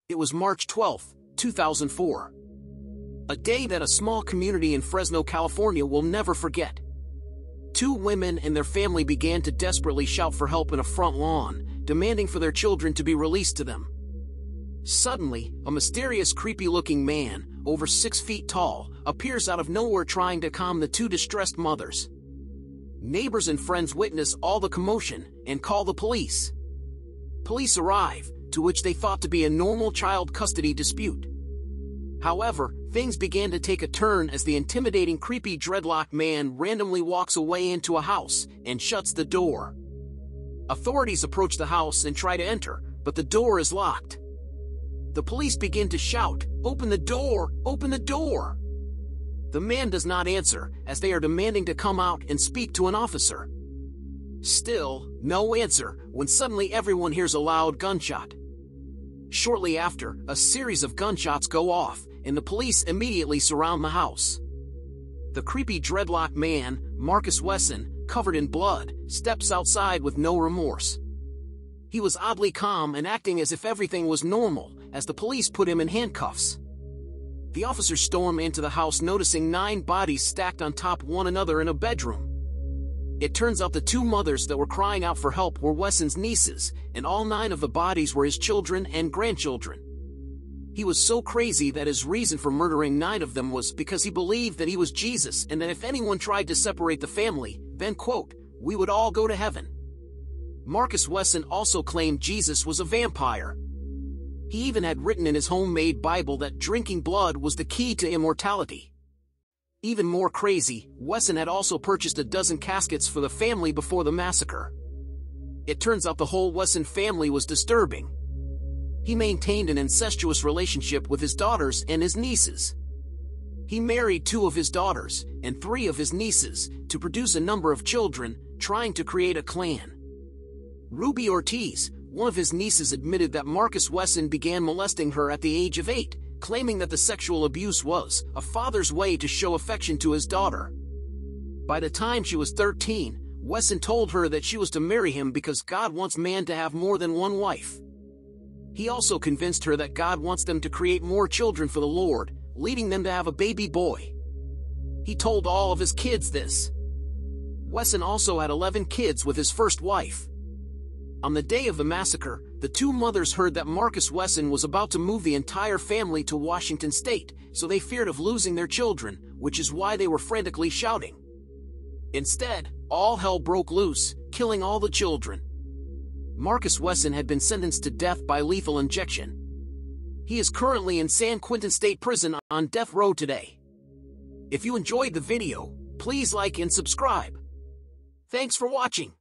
It was March 12, 2004. A day that a small community in Fresno, California will never forget. Two women and their family began to desperately shout for help in a front lawn, demanding for their children to be released to them. Suddenly, a mysterious, creepy-looking man, over 6 feet tall, appears out of nowhere trying to calm the two distressed mothers. Neighbors and friends witness all the commotion and call the police. Police arrive, to which they thought to be a normal child custody dispute. However, things began to take a turn as the intimidating, creepy dreadlock man randomly walks away into a house and shuts the door. Authorities approach the house and try to enter, but the door is locked. The police begin to shout, "Open the door! Open the door!" The man does not answer, as they are demanding to come out and speak to an officer. Still, no answer, when suddenly everyone hears a loud gunshot. Shortly after, a series of gunshots go off, and the police immediately surround the house. The creepy dreadlock man, Marcus Wesson, covered in blood, steps outside with no remorse. He was oddly calm and acting as if everything was normal, as the police put him in handcuffs. The officers storm into the house, noticing 9 bodies stacked on top one another in a bedroom. It turns out the 2 mothers that were crying out for help were Wesson's nieces, and all 9 of the bodies were his children and grandchildren. He was so crazy that his reason for murdering 9 of them was because he believed that he was Jesus, and that if anyone tried to separate the family, then, quote, "we would all go to heaven." Marcus Wesson also claimed Jesus was a vampire. He even had written in his homemade Bible that drinking blood was the key to immortality. Even more crazy, Wesson had also purchased a dozen caskets for the family before the massacre. It turns out the whole Wesson family was disturbing. He maintained an incestuous relationship with his daughters and his nieces. He married 2 of his daughters and 3 of his nieces to produce a number of children, trying to create a clan. Ruby Ortiz, one of his nieces, admitted that Marcus Wesson began molesting her at the age of 8, claiming that the sexual abuse was a father's way to show affection to his daughter. By the time she was 13, Wesson told her that she was to marry him because God wants man to have more than one wife. He also convinced her that God wants them to create more children for the Lord, leading them to have a baby boy. He told all of his kids this. Wesson also had 11 kids with his first wife. On the day of the massacre, the 2 mothers heard that Marcus Wesson was about to move the entire family to Washington State, so they feared of losing their children, which is why they were frantically shouting. Instead, all hell broke loose, killing all the children. Marcus Wesson had been sentenced to death by lethal injection. He is currently in San Quentin State Prison on death row today. If you enjoyed the video, please like and subscribe. Thanks for watching.